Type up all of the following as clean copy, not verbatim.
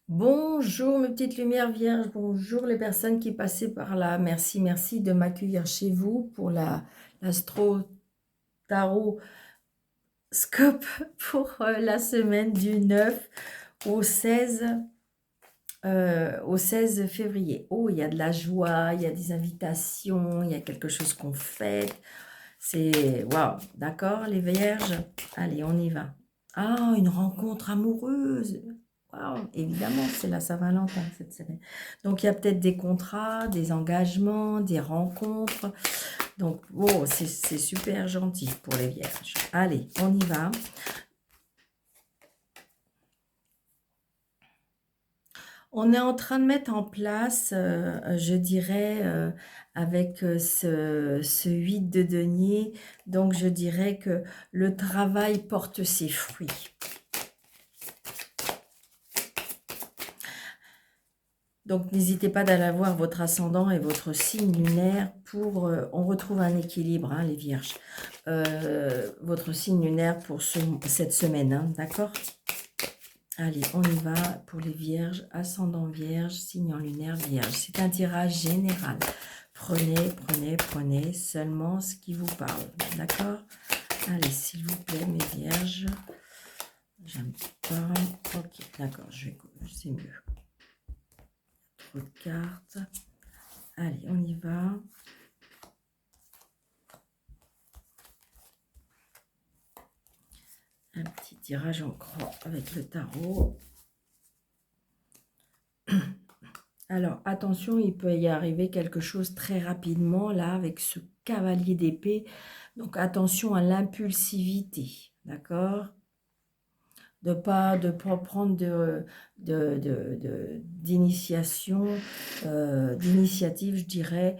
Bonjour mes petites lumières vierges, bonjour les personnes qui passaient par là. Merci, merci de m'accueillir chez vous pour l'astro tarot scope pour la semaine du 9 au 16, au 16 février. Oh, il y a de la joie, il y a des invitations, il y a quelque chose qu'on fête. C'est waouh, d'accord les vierges? Allez, on y va. Ah, une rencontre amoureuse. Waouh, évidemment, c'est la Saint-Valentin cette semaine. Donc, il y a peut-être des contrats, des engagements, des rencontres. Donc, oh, c'est super gentil pour les vierges. Allez, on y va. On est en train de mettre en place, je dirais, avec ce 8 de denier, donc je dirais que le travail porte ses fruits. Donc n'hésitez pas d'aller voir votre ascendant et votre signe lunaire pour... on retrouve un équilibre, hein, les vierges. Votre signe lunaire pour cette semaine, hein, d'accord? Allez, on y va pour les vierges, ascendant vierge, signe en lunaire vierge. C'est un tirage général. Prenez seulement ce qui vous parle, d'accord? Allez, s'il vous plaît, mes vierges. J'aime pas. Ok, d'accord, c'est mieux. Trop de cartes. Allez, on y va. Un petit tirage en croix avec le tarot. Alors, attention, il peut y arriver quelque chose très rapidement, là, avec ce cavalier d'épée. Donc, attention à l'impulsivité, d'accord? De pas prendre d'initiation, d'initiative, je dirais,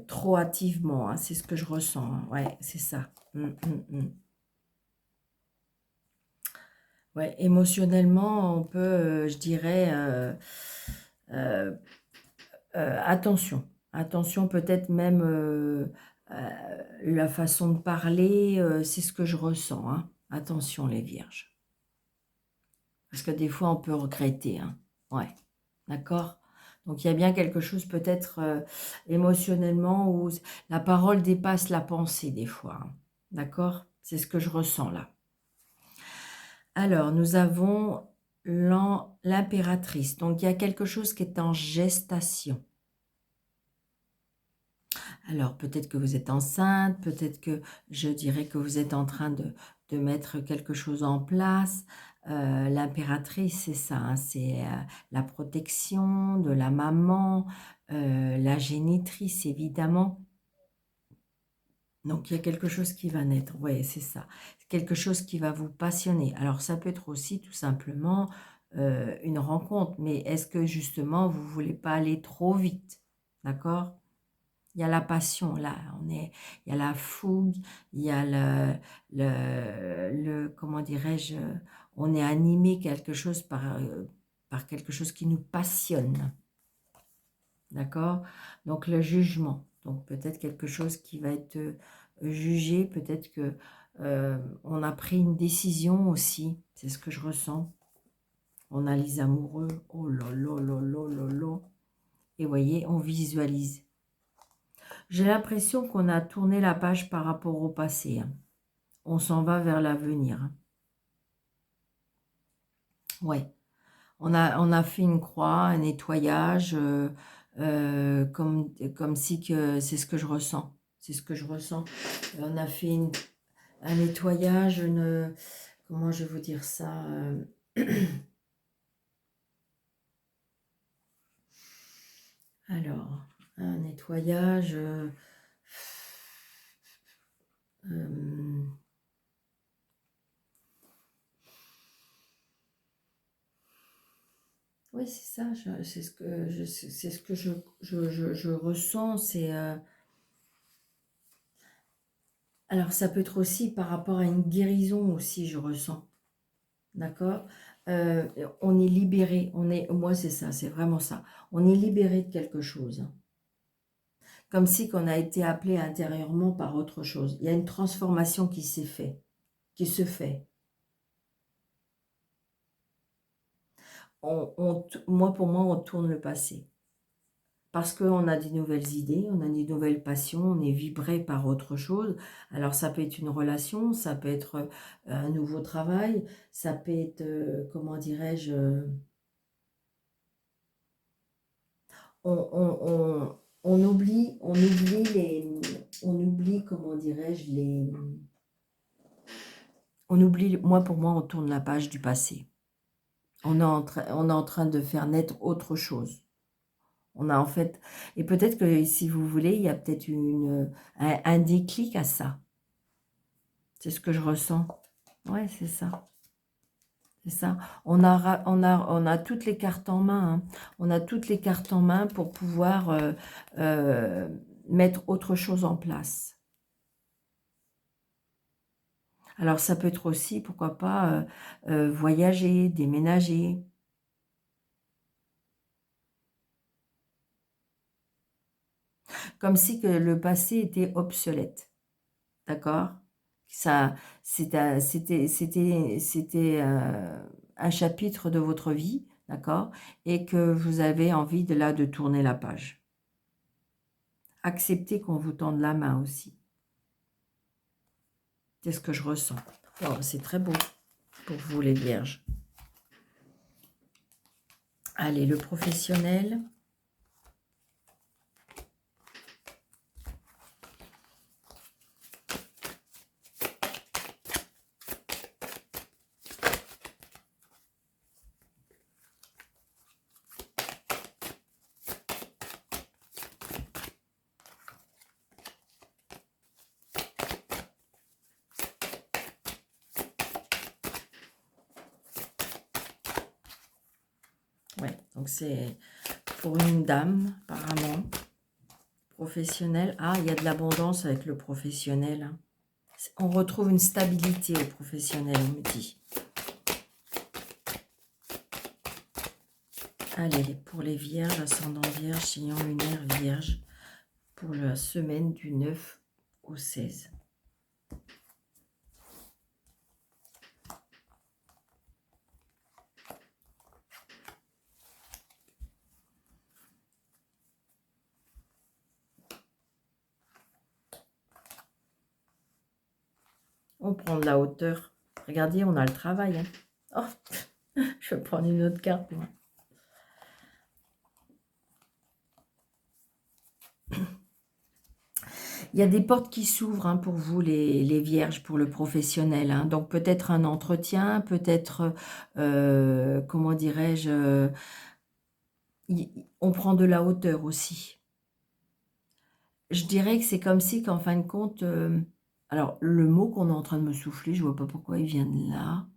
trop hâtivement. Hein, c'est ce que je ressens. Hein. Ouais, c'est ça. Ouais, émotionnellement, on peut, je dirais, euh, attention. Attention, peut-être même la façon de parler, c'est ce que je ressens. Hein. Attention, les vierges. Parce que des fois, on peut regretter. Hein. Ouais, d'accord? Donc, il y a bien quelque chose peut-être émotionnellement où la parole dépasse la pensée des fois. Hein. D'accord? C'est ce que je ressens là. Alors, nous avons l'impératrice. Donc, il y a quelque chose qui est en gestation. Alors, peut-être que vous êtes enceinte, peut-être que je dirais que vous êtes en train de mettre quelque chose en place. L'impératrice, c'est ça, hein, c'est la protection de la maman, la génitrice, évidemment. Donc, il y a quelque chose qui va naître. Oui, c'est ça. Quelque chose qui va vous passionner. Alors, ça peut être aussi tout simplement une rencontre. Mais est-ce que justement, vous ne voulez pas aller trop vite? D'accord? Il y a la passion, là. Il y a la fougue, il y a comment dirais-je, on est animé quelque chose par quelque chose qui nous passionne. D'accord? Donc, le jugement. Donc, peut-être quelque chose qui va être jugé. Peut-être que on a pris une décision aussi. C'est ce que je ressens. On a les amoureux. Oh là là là là là là. Et vous voyez, on visualise. J'ai l'impression qu'on a tourné la page par rapport au passé. Hein. On s'en va vers l'avenir. Hein. Ouais. On a fait une croix, un nettoyage, comme si que c'est ce que je ressens. C'est ce que je ressens. On a fait un nettoyage, comment je vais vous dire ça alors, un nettoyage... oui, c'est ça, c'est ce que c'est ce que je ressens, c'est alors ça peut être aussi par rapport à une guérison aussi, je ressens. D'accord? On est libéré, moi c'est ça, c'est vraiment ça. On est libéré de quelque chose. Hein. Comme si qu'on a été appelé intérieurement par autre chose. Il y a une transformation qui s'est fait, qui se fait. moi, pour moi, on tourne le passé. Parce qu'on a des nouvelles idées, on a des nouvelles passions, on est vibré par autre chose. Alors, ça peut être une relation, ça peut être un nouveau travail, ça peut être, comment dirais-je, on oublie, comment dirais-je, moi, pour moi, on tourne la page du passé. On est en train de faire naître autre chose. On a en fait, et peut-être que si vous voulez, il y a peut-être un déclic à ça. C'est ce que je ressens. Ouais, c'est ça. C'est ça. On a toutes les cartes en main. Hein. On a toutes les cartes en main pour pouvoir euh, mettre autre chose en place. Alors, ça peut être aussi, pourquoi pas, voyager, déménager. Comme si que le passé était obsolète. D'accord? Ça, c'était un chapitre de votre vie, d'accord? Et que vous avez envie de tourner la page. Acceptez qu'on vous tende la main aussi. C'est ce que je ressens. Oh, c'est très beau pour vous les vierges. Allez, le professionnel. Ouais, donc c'est pour une dame, apparemment. Professionnel. Ah, il y a de l'abondance avec le professionnel. Hein. On retrouve une stabilité au professionnel, on me dit. Allez, pour les vierges, ascendant vierge, signe lunaire vierge, pour la semaine du 9 au 16. On prend de la hauteur. Regardez, on a le travail. Hein. Oh, je vais prendre une autre carte, moi. Il y a des portes qui s'ouvrent hein, pour vous, les vierges, pour le professionnel. Hein. Donc peut-être un entretien, peut-être, comment dirais-je, on prend de la hauteur aussi. Je dirais que c'est comme si qu'en fin de compte, alors le mot qu'on est en train de me souffler, je ne vois pas pourquoi il vient de là,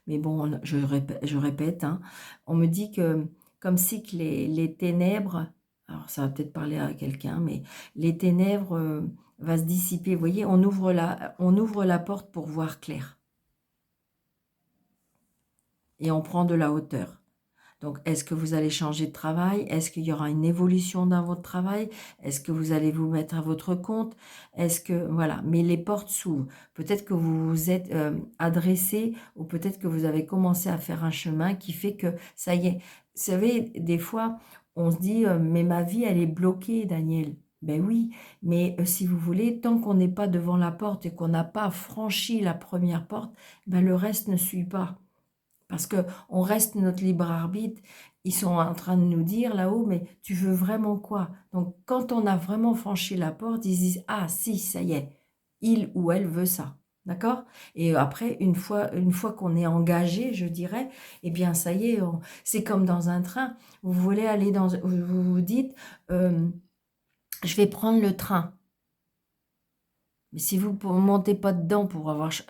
mais bon, je répète hein, on me dit que comme si que les ténèbres, alors ça va peut-être parler à quelqu'un, mais les ténèbres va se dissiper. Vous voyez, on ouvre la porte pour voir clair. Et on prend de la hauteur. Donc, est-ce que vous allez changer de travail? Est-ce qu'il y aura une évolution dans votre travail? Est-ce que vous allez vous mettre à votre compte? Est-ce que... Voilà, mais les portes s'ouvrent. Peut-être que vous vous êtes adressé ou peut-être que vous avez commencé à faire un chemin qui fait que ça y est. Vous savez, des fois, on se dit, mais ma vie, elle est bloquée, Daniel. Ben oui, mais si vous voulez, tant qu'on n'est pas devant la porte et qu'on n'a pas franchi la première porte, ben le reste ne suit pas. Parce qu'on reste notre libre arbitre. Ils sont en train de nous dire là-haut, mais tu veux vraiment quoi? Donc, quand on a vraiment franchi la porte, ils disent, ah si, ça y est, il ou elle veut ça. D'accord? Et après, une fois qu'on est engagé, je dirais, eh bien, ça y est, c'est comme dans un train. Vous voulez aller vous vous dites, je vais prendre le train. Mais si vous ne montez pas dedans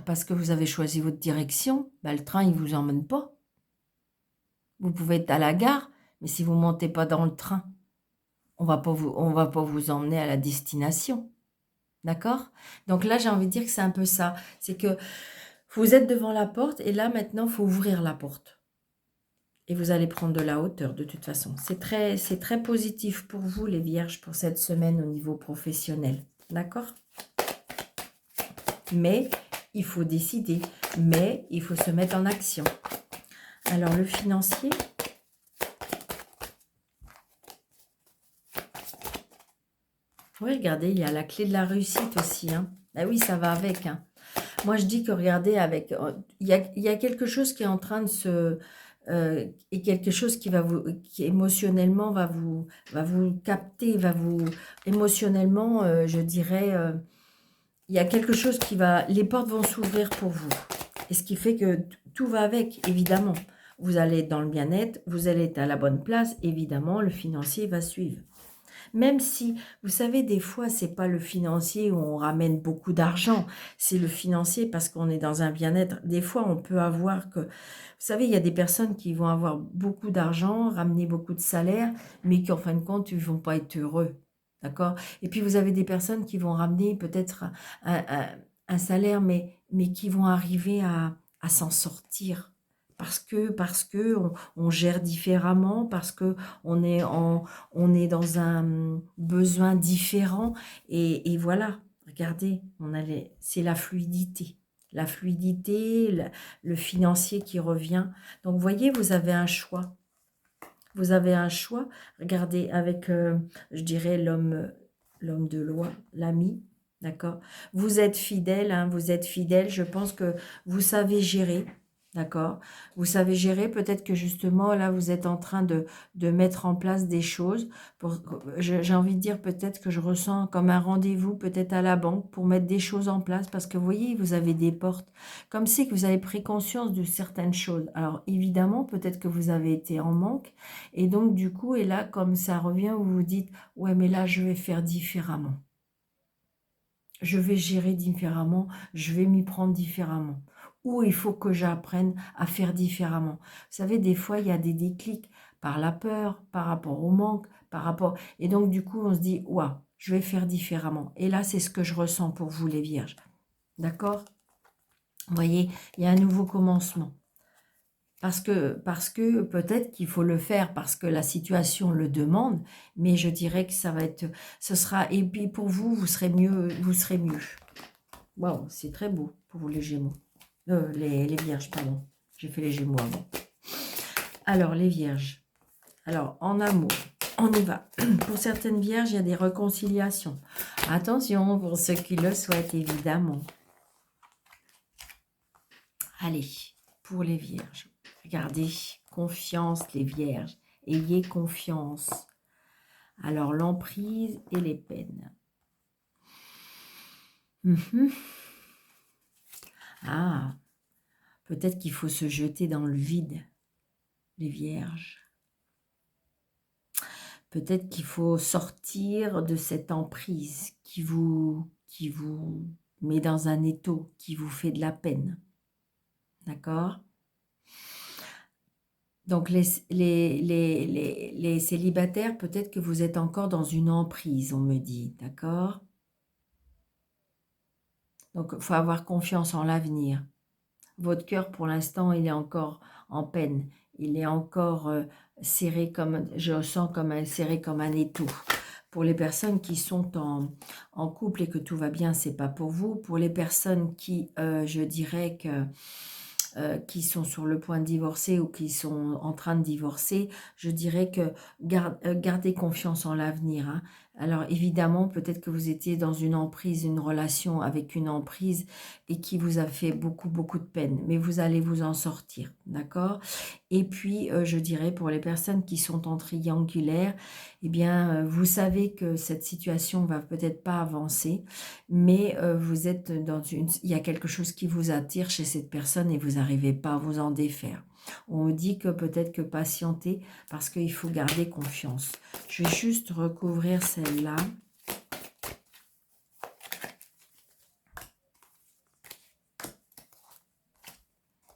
parce que vous avez choisi votre direction, ben, le train, il ne vous emmène pas. Vous pouvez être à la gare, mais si vous ne montez pas dans le train, on va pas vous emmener à la destination. D'accord? Donc là, j'ai envie de dire que c'est un peu ça. C'est que vous êtes devant la porte et là, maintenant, il faut ouvrir la porte. Et vous allez prendre de la hauteur de toute façon. C'est très positif pour vous, les vierges, pour cette semaine au niveau professionnel. D'accord? Mais il faut décider. Mais il faut se mettre en action. Alors, le financier... Oui, regardez, il y a la clé de la réussite aussi, hein. Ah oui, ça va avec, hein. Moi, je dis que regardez, il y a quelque chose qui est en train de et quelque chose qui qui émotionnellement va vous capter, émotionnellement, je dirais, il y a quelque chose les portes vont s'ouvrir pour vous. Et ce qui fait que tout va avec, évidemment. Vous allez être dans le bien-être, vous allez être à la bonne place, évidemment, le financier va suivre. Même si, vous savez, des fois, c'est pas le financier où on ramène beaucoup d'argent, c'est le financier parce qu'on est dans un bien-être. Des fois, on peut avoir vous savez, il y a des personnes qui vont avoir beaucoup d'argent, ramener beaucoup de salaire, mais qui, en fin de compte, ils vont pas être heureux. D'accord? Et puis, vous avez des personnes qui vont ramener peut-être un salaire, mais qui vont arriver à s'en sortir. Parce que on gère différemment, parce que on est dans un besoin différent et voilà, regardez, c'est la fluidité. La fluidité, le financier qui revient. Donc, vous voyez, vous avez un choix. Vous avez un choix. Regardez, avec, je dirais, l'homme de loi, l'ami, d'accord? Vous êtes fidèle, hein, vous êtes fidèle. Je pense que vous savez gérer, d'accord? Vous savez gérer. Peut-être que justement, là, vous êtes en train de mettre en place des choses. J'ai envie de dire peut-être que je ressens comme un rendez-vous, peut-être à la banque, pour mettre des choses en place. Parce que vous voyez, vous avez des portes. Comme c'est que vous avez pris conscience de certaines choses. Alors, évidemment, peut-être que vous avez été en manque. Et donc, du coup, et là, comme ça revient, vous vous dites, ouais, mais là, je vais faire différemment. Je vais gérer différemment, je vais m'y prendre différemment. Ou il faut que j'apprenne à faire différemment. Vous savez, des fois, il y a des déclics par la peur, par rapport au manque, par rapport... Et donc, du coup, on se dit, ouais, je vais faire différemment. Et là, c'est ce que je ressens pour vous, les vierges. D'accord? Vous voyez, il y a un nouveau commencement. Parce que peut-être qu'il faut le faire parce que la situation le demande, mais je dirais que ce sera, et puis pour vous, vous serez mieux, vous serez mieux. Waouh, c'est très beau pour vous les Gémeaux. Les Vierges, pardon. J'ai fait les Gémeaux avant. Alors, les Vierges. Alors, en amour, on y va. Pour certaines Vierges, il y a des réconciliations. Attention pour ceux qui le souhaitent, évidemment. Allez, pour les Vierges. Regardez, confiance les Vierges, ayez confiance. Alors l'emprise et les peines. Ah, peut-être qu'il faut se jeter dans le vide, les Vierges. Peut-être qu'il faut sortir de cette emprise qui vous met dans un étau, qui vous fait de la peine. D'accord ? Donc, les célibataires, peut-être que vous êtes encore dans une emprise, on me dit, d'accord? Donc, il faut avoir confiance en l'avenir. Votre cœur, pour l'instant, il est encore en peine. Il est encore serré je sens serré comme un étau. Pour les personnes qui sont en couple et que tout va bien, c'est pas pour vous. Pour les personnes qui, je dirais que qui sont sur le point de divorcer ou qui sont en train de divorcer, je dirais que gardez confiance en l'avenir. Hein. Alors évidemment, peut-être que vous étiez dans une emprise, une relation avec une emprise et qui vous a fait beaucoup, beaucoup de peine. Mais vous allez vous en sortir, d'accord? Et puis, je dirais pour les personnes qui sont en triangulaire, eh bien, vous savez que cette situation va peut-être pas avancer, mais vous êtes il y a quelque chose qui vous attire chez cette personne et vous n'arrivez pas à vous en défaire. On vous dit que peut-être que patienter parce qu'il faut garder confiance. Je vais juste recouvrir celle-là.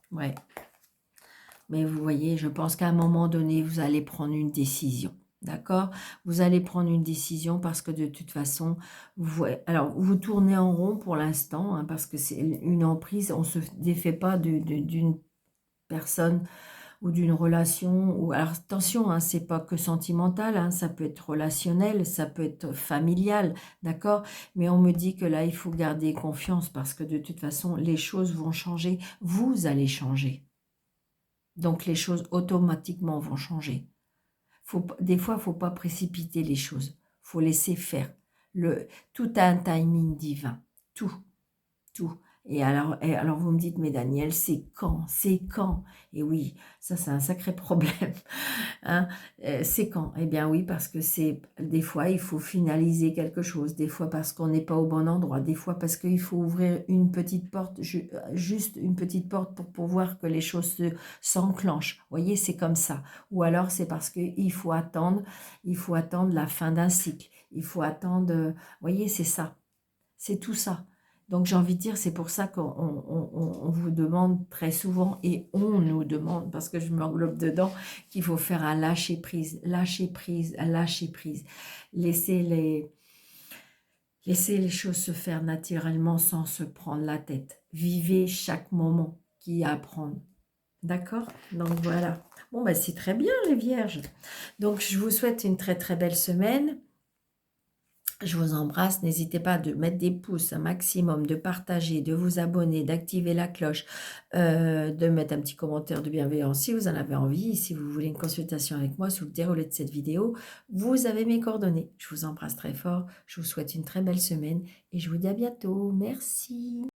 Ouais. Mais vous voyez, je pense qu'à un moment donné, vous allez prendre une décision. D'accord? Vous allez prendre une décision parce que de toute façon, vous tournez en rond pour l'instant, hein, parce que c'est une emprise, on ne se défait pas d'une personne ou d'une relation. Alors attention, hein, c'est pas que sentimental, hein, ça peut être relationnel, ça peut être familial, d'accord? Mais on me dit que là, il faut garder confiance parce que de toute façon, les choses vont changer, vous allez changer. Donc les choses automatiquement vont changer. Des fois, il ne faut pas précipiter les choses. Il faut laisser faire. Tout a un timing divin. Tout. Tout. Et alors vous me dites, mais Daniel, c'est quand? C'est quand? Et oui, ça c'est un sacré problème. Hein. C'est quand? Eh bien oui, parce que c'est des fois il faut finaliser quelque chose, des fois parce qu'on n'est pas au bon endroit, des fois parce qu'il faut ouvrir une petite porte, juste une petite porte pour pouvoir que les choses s'enclenchent. Vous voyez, c'est comme ça. Ou alors c'est parce qu'il faut attendre la fin d'un cycle. Il faut attendre, vous voyez, c'est ça. C'est tout ça. Donc j'ai envie de dire, c'est pour ça qu'on vous demande très souvent, et on nous demande, parce que je m'englobe dedans, qu'il faut faire un lâcher prise, lâcher prise, lâcher prise. Laisser les choses se faire naturellement sans se prendre la tête. Vivez chaque moment qui a à prendre. D'accord? Donc voilà. Bon, ben c'est très bien les vierges. Donc je vous souhaite une très très belle semaine. Je vous embrasse, n'hésitez pas de mettre des pouces un maximum, de partager, de vous abonner, d'activer la cloche, de mettre un petit commentaire de bienveillance si vous en avez envie. Si vous voulez une consultation avec moi sous le déroulé de cette vidéo, vous avez mes coordonnées. Je vous embrasse très fort, je vous souhaite une très belle semaine et je vous dis à bientôt. Merci.